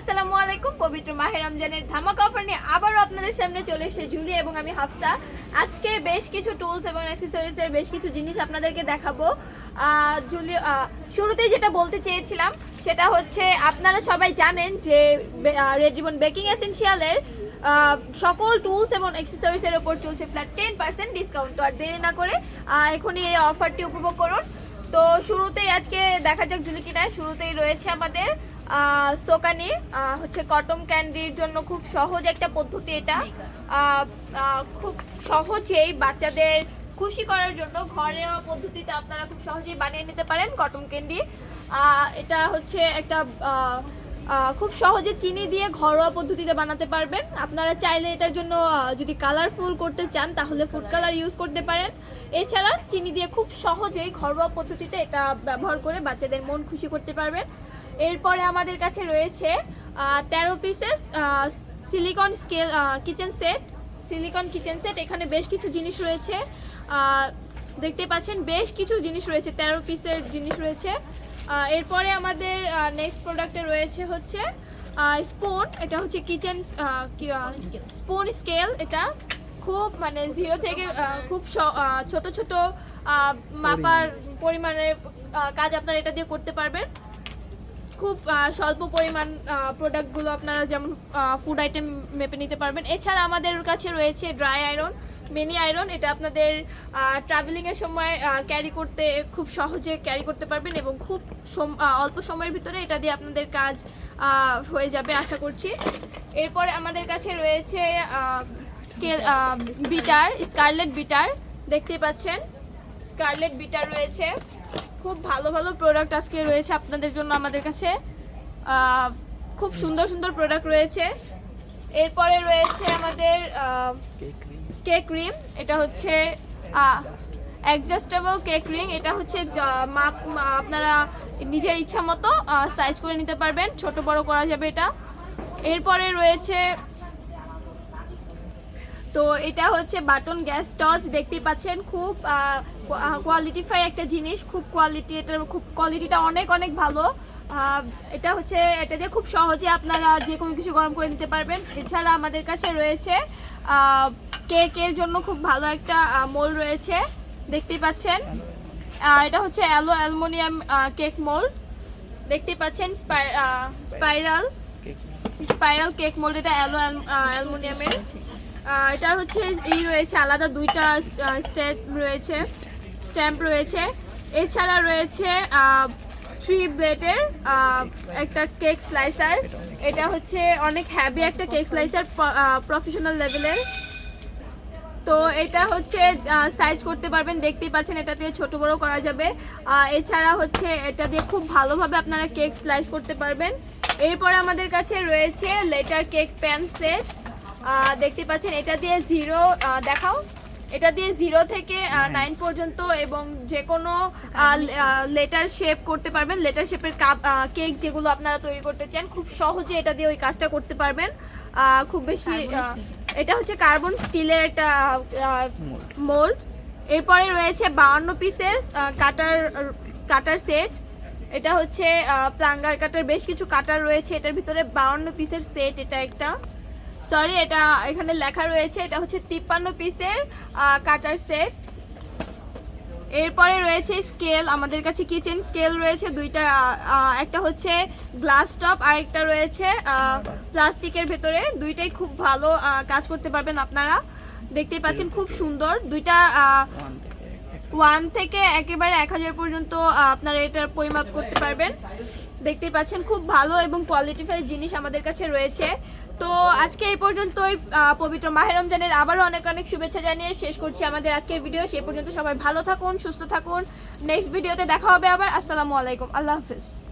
আসসালামু আলাইকুম। পবিত্র মাহে রমজানের ধামাকা অফার নিয়ে আবারও আপনাদের সামনে চলে এসেছে জুলি এবং আমি হাফসা। আজকে বেশ কিছু টুলস এবং অ্যাক্সেসরিজের বেশ কিছু জিনিস আপনাদেরকে দেখাবো। জুলি, শুরুতেই যেটা বলতে চেয়েছিলাম সেটা হচ্ছে, আপনারা সবাই জানেন যে রেড রিবন বেকিং এসেনশিয়ালের সকল টুলস এবং অ্যাক্সেসরিজের ওপর চলছে ফ্ল্যাট 10% ডিসকাউন্ট। তো আর দেরি না করে এখনই এই অফারটি উপভোগ করুন। তো শুরুতেই আজকে দেখা যাক জুলি কিনা। শুরুতেই রয়েছে আমাদের সোকানি, হচ্ছে কটন ক্যান্ডির জন্য খুব সহজ একটা পদ্ধতি। এটা খুব সহজেই বাচ্চাদের খুশি করার জন্য ঘরোয়া পদ্ধতিতে আপনারা খুব সহজেই বানিয়ে নিতে পারেন কটন ক্যান্ডি। এটা হচ্ছে একটা খুব সহজে চিনি দিয়ে ঘরোয়া পদ্ধতিতে বানাতে পারবেন। আপনারা চাইলে এটার জন্য যদি কালারফুল করতে চান তাহলে ফুড কালার ইউজ করতে পারেন। এছাড়া চিনি দিয়ে খুব সহজেই ঘরোয়া পদ্ধতিতে এটা ব্যবহার করে বাচ্চাদের মন খুশি করতে পারবেন। এরপরে আমাদের কাছে রয়েছে 13 pieces silicon scale silicon kitchen set. এখানে বেশ কিছু জিনিস রয়েছে, দেখতে পাচ্ছেন বেশ কিছু জিনিস রয়েছে, 13 পিসের জিনিস রয়েছে। এরপরে আমাদের নেক্সট প্রোডাক্টে রয়েছে হচ্ছে স্পুন। এটা হচ্ছে কিচেন স্পুন স্কেল। এটা খুব মানে 0 থেকে খুব ছোট ছোট মাপার পরিমাণের কাজ আপনারা এটা দিয়ে করতে পারবেন। খুব স্বল্প পরিমাণ প্রোডাক্টগুলো আপনারা যেমন ফুড আইটেম মেপে নিতে পারবেন। এছাড়া আমাদের কাছে রয়েছে ড্রাই আয়রন, মিনি আয়রন। এটা আপনাদের ট্রাভেলিংয়ের সময় ক্যারি করতে খুব সহজে ক্যারি করতে পারবেন এবং খুব অল্প সময়ের ভিতরে এটা দিয়ে আপনাদের কাজ হয়ে যাবে আশা করছি। এরপরে আমাদের কাছে রয়েছে বিটার, স্কারলেট বিটার। দেখতে পাচ্ছেন স্কারলেট বিটার রয়েছে। খুব ভালো ভালো প্রোডাক্ট আজকে রয়েছে আপনাদের জন্য আমাদের কাছে। খুব সুন্দর সুন্দর প্রোডাক্ট রয়েছে। এরপরে রয়েছে আমাদের কেক রিং। এটা হচ্ছে অ্যাডজাস্টেবল কেক রিং। এটা হচ্ছে মাপ আপনারা নিজের ইচ্ছা মতো সাইজ করে নিতে পারবেন, ছোট বড় করা যাবে এটা। এরপরে রয়েছে, তো এটা হচ্ছে বাটন গ্যাস টর্চ। দেখতেই পাচ্ছেন খুব কোয়ালিটিফাই একটা জিনিস, খুব কোয়ালিটি, এটার খুব কোয়ালিটিটা অনেক অনেক ভালো। এটা হচ্ছে, এটা দিয়ে খুব সহজে আপনারা যে কোনো কিছু গরম করে নিতে পারবেন। এছাড়া আমাদের কাছে রয়েছে কেকের জন্য খুব ভালো একটা মোল্ড রয়েছে, দেখতেই পাচ্ছেন। এটা হচ্ছে অ্যালুমিনিয়াম কেক মোল্ড। দেখতেই পাচ্ছেন স্পাইরাল কেক মোল্ড। এটা অ্যালুমিনিয়ামের। এটার হচ্ছে রয়েছে আলাদা দুইটা স্ট্যাম্প রয়েছে। এছাড়া রয়েছে 3 ব্লেডের একটা কেক স্লাইসার। এটা হচ্ছে অনেক হ্যাভি একটা কেক স্লাইসার, প্রফেশনাল লেভেলের। তো এটা হচ্ছে সাইজ করতে পারবেন, দেখতেই পাচ্ছেন এটা দিয়ে ছোট বড় করা যাবে। এছাড়া হচ্ছে এটা দিয়ে খুব ভালোভাবে আপনারা কেক স্লাইস করতে পারবেন। এরপরে আমাদের কাছে রয়েছে লেটার কেক প্যান সেট। দেখতে পাচ্ছেন এটা দিয়ে এটা দিয়ে 0 থেকে 9 পর্যন্ত এবং যে কোনো লেটার শেপ করতে পারবেন। লেটার শেপের কেক যেগুলো আপনারা তৈরি করতে চান খুব সহজে এটা দিয়ে ওই কাজটা করতে পারবেন। খুব বেশি, এটা হচ্ছে কার্বন স্টিলের একটা মোল্ড। এরপরে রয়েছে 52 পিসেস কাটার সেট। এটা হচ্ছে প্লাঙ্গার কাটার, বেশ কিছু কাটার রয়েছে এটার ভিতরে। 52 পিসের সেট এটা একটা, সরি এটা এখানে লেখা রয়েছে, এটা হচ্ছে 53 পিসের কাটার সেট। এরপরে রয়েছে স্কেল। আমাদের কাছে কিচেন স্কেল রয়েছে দুইটা, একটা হচ্ছে গ্লাস টপ আর একটা রয়েছে প্লাস্টিকের ভেতরে। দুইটাই খুব ভালো কাজ করতে পারবেন আপনারা, দেখতেই পাচ্ছেন খুব সুন্দর। দুইটা 1 থেকে একেবারে 1000 পর্যন্ত আপনারা এটার পরিমাপ করতে পারবেন। দেখতেই পাচ্ছেন খুব ভালো এবং কোয়ালিটিফাই জিনিস আমাদের কাছে রয়েছে। তো আজকে এই পর্যন্তই। পবিত্র মাহে রমজানের আবারও অনেক অনেক শুভেচ্ছা জানিয়ে শেষ করছি আমাদের আজকের ভিডিও। সেই পর্যন্ত সবাই ভালো থাকুন, সুস্থ থাকুন। নেক্সট ভিডিওতে দেখা হবে আবার। আসসালামু আলাইকুম, আল্লাহ হাফিজ।